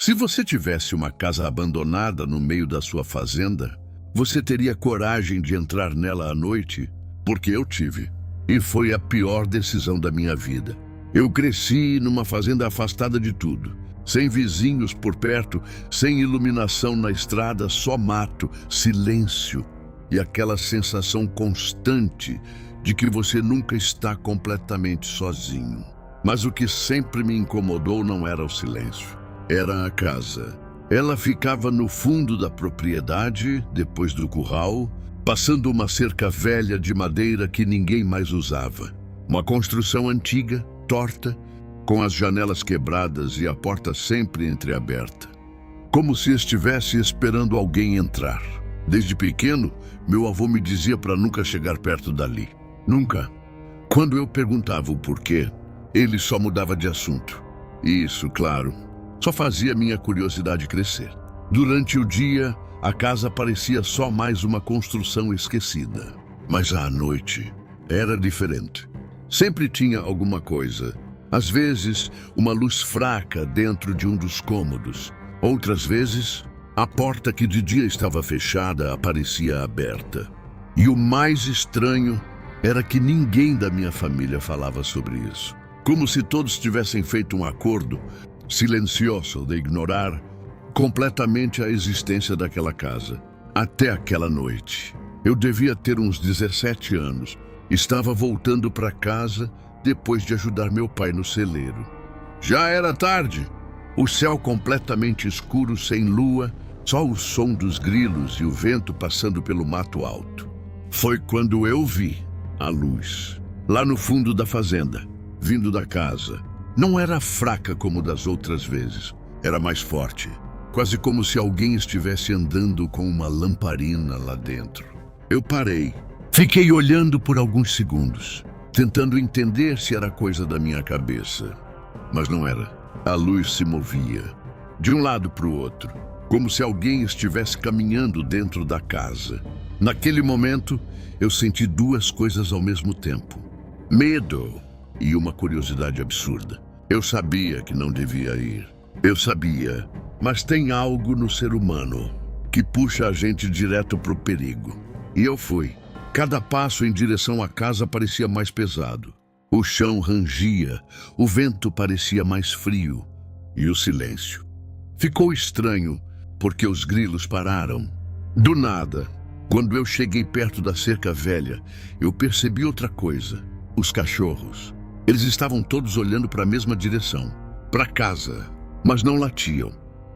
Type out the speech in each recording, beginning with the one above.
Se você tivesse uma casa abandonada no meio da sua fazenda, você teria coragem de entrar nela à noite? Porque eu tive. E foi a pior decisão da minha vida. Eu cresci numa fazenda afastada de tudo, sem vizinhos por perto, sem iluminação na estrada, só mato, silêncio e aquela sensação constante de que você nunca está completamente sozinho. Mas o que sempre me incomodou não era o silêncio, era a casa. Ela ficava no fundo da propriedade, depois do curral, passando uma cerca velha de madeira que ninguém mais usava. Uma construção antiga, torta, com as janelas quebradas e a porta sempre entreaberta. Como se estivesse esperando alguém entrar. Desde pequeno, meu avô me dizia para nunca chegar perto dali. Nunca. Quando eu perguntava o porquê, ele só mudava de assunto. Isso, claro, só fazia minha curiosidade crescer. Durante o dia, a casa parecia só mais uma construção esquecida. Mas à noite, era diferente. Sempre tinha alguma coisa. Às vezes, uma luz fraca dentro de um dos cômodos. Outras vezes, a porta que de dia estava fechada aparecia aberta. E o mais estranho era que ninguém da minha família falava sobre isso. Como se todos tivessem feito um acordo silencioso de ignorar completamente a existência daquela casa. Até aquela noite. Eu devia ter uns 17 anos. Estava voltando para casa depois de ajudar meu pai no celeiro. Já era tarde. O céu completamente escuro, sem lua, só o som dos grilos e o vento passando pelo mato alto. Foi quando eu vi a luz, lá no fundo da fazenda, vindo da casa. Não era fraca como das outras vezes, era mais forte, quase como se alguém estivesse andando com uma lamparina lá dentro. Eu parei, fiquei olhando por alguns segundos, tentando entender se era coisa da minha cabeça. Mas não era. A luz se movia, de um lado para o outro, como se alguém estivesse caminhando dentro da casa. Naquele momento, eu senti duas coisas ao mesmo tempo. Medo e uma curiosidade absurda. Eu sabia que não devia ir. Eu sabia, mas tem algo no ser humano que puxa a gente direto para o perigo. E eu fui. Cada passo em direção à casa parecia mais pesado. O chão rangia, o vento parecia mais frio e o silêncio. Ficou estranho porque os grilos pararam. Do nada, quando eu cheguei perto da cerca velha, eu percebi outra coisa. Os cachorros. Eles estavam todos olhando para a mesma direção, para casa, mas não latiam.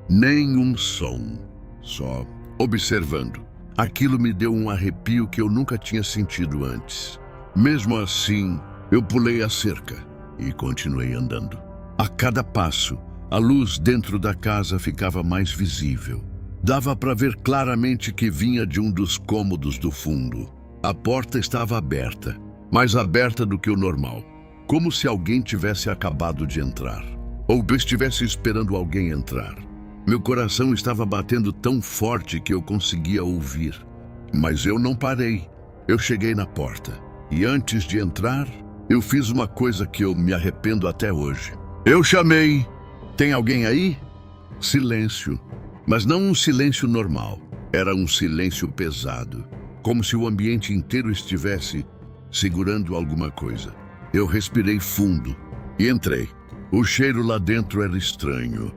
Nenhum som, só observando. Aquilo me deu um arrepio que eu nunca tinha sentido antes. Mesmo assim, eu pulei a cerca e continuei andando. A cada passo, a luz dentro da casa ficava mais visível. Dava para ver claramente que vinha de um dos cômodos do fundo. A porta estava aberta, mais aberta do que o normal, como se alguém tivesse acabado de entrar, ou estivesse esperando alguém entrar. Meu coração estava batendo tão forte que eu conseguia ouvir. Mas eu não parei. Eu cheguei na porta, e antes de entrar, eu fiz uma coisa que eu me arrependo até hoje. Eu chamei: "Tem alguém aí?" Silêncio. Mas não um silêncio normal. Era um silêncio pesado, como se o ambiente inteiro estivesse segurando alguma coisa. Eu respirei fundo e entrei. O cheiro lá dentro era estranho.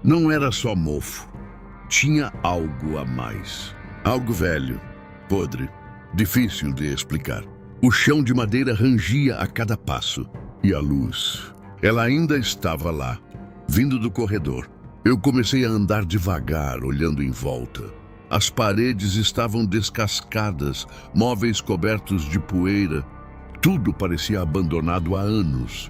Não era só mofo. Tinha algo a mais. Algo velho, podre, difícil de explicar. O chão de madeira rangia a cada passo. E a luz, ela ainda estava lá, vindo do corredor. Eu comecei a andar devagar, olhando em volta. As paredes estavam descascadas, móveis cobertos de poeira. Tudo parecia abandonado há anos,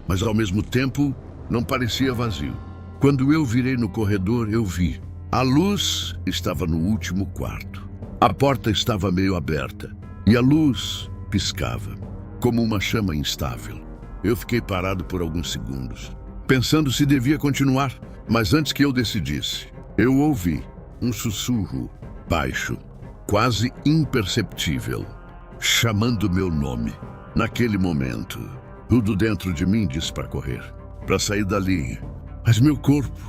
mas ao mesmo tempo não parecia vazio. Quando eu virei no corredor, eu vi. A luz estava no último quarto. A porta estava meio aberta e a luz piscava, como uma chama instável. Eu fiquei parado por alguns segundos, pensando se devia continuar, mas antes que eu decidisse, eu ouvi um sussurro baixo, quase imperceptível, chamando meu nome. Naquele momento, tudo dentro de mim disse para correr, para sair dali. Mas meu corpo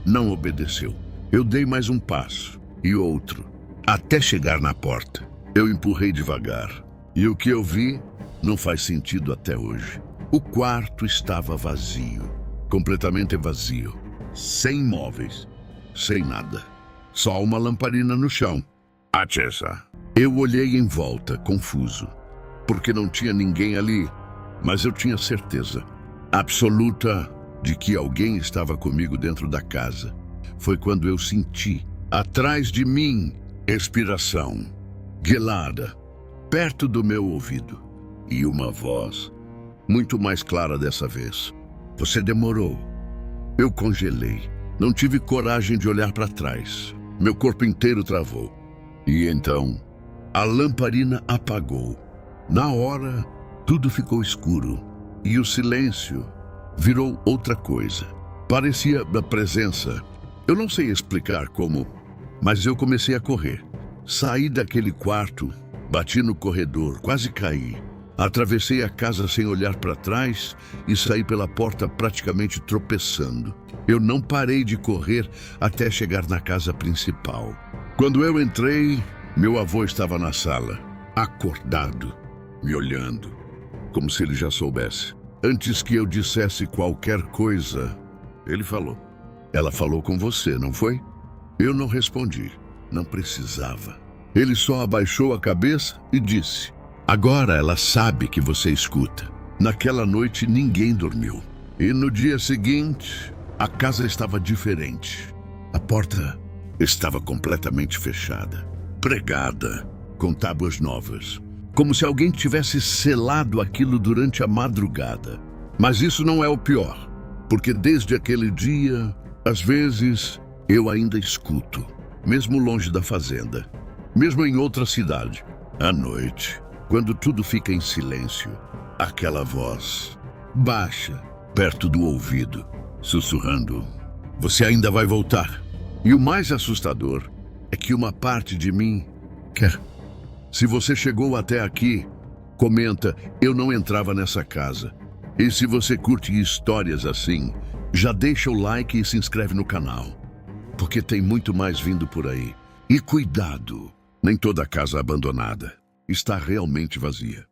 Não obedeceu. Eu dei mais um passo e outro, até chegar na porta. Eu empurrei devagar. E o que eu vi não faz sentido até hoje. O quarto estava vazio. Completamente vazio. Sem móveis. Sem nada. Só uma lamparina no chão. Atchessa. Eu olhei em volta, confuso. Porque não tinha ninguém ali. Mas eu tinha certeza absoluta de que alguém estava comigo dentro da casa. Foi quando eu senti, atrás de mim, respiração gelada, perto do meu ouvido. E uma voz, muito mais clara dessa vez. Você demorou. Eu congelei. Não tive coragem de olhar para trás. Meu corpo inteiro travou. E então, a lamparina apagou. Na hora, tudo ficou escuro. E o silêncio virou outra coisa. Parecia a presença. Eu não sei explicar como, mas eu comecei a correr. Saí daquele quarto, bati no corredor, quase caí. Atravessei a casa sem olhar para trás e saí pela porta praticamente tropeçando. Eu não parei de correr até chegar na casa principal. Quando eu entrei, meu avô estava na sala, acordado, me olhando, como se ele já soubesse. Antes que eu dissesse qualquer coisa, ele falou. Ela falou com você, não foi? Eu não respondi. Não precisava. Ele só abaixou a cabeça e disse: agora ela sabe que você escuta. Naquela noite ninguém dormiu. E no dia seguinte, a casa estava diferente. A porta estava completamente fechada, pregada, com tábuas novas. Como se alguém tivesse selado aquilo durante a madrugada. Mas isso não é o pior, porque desde aquele dia, às vezes, eu ainda escuto, mesmo longe da fazenda, mesmo em outra cidade, à noite, quando tudo fica em silêncio, aquela voz, baixa, perto do ouvido, sussurrando, você ainda vai voltar. E o mais assustador é que uma parte de mim quer. Se você chegou até aqui, comenta, eu não entrava nessa casa. E se você curte histórias assim, já deixa o like e se inscreve no canal, porque tem muito mais vindo por aí. E cuidado, nem toda casa abandonada está realmente vazia.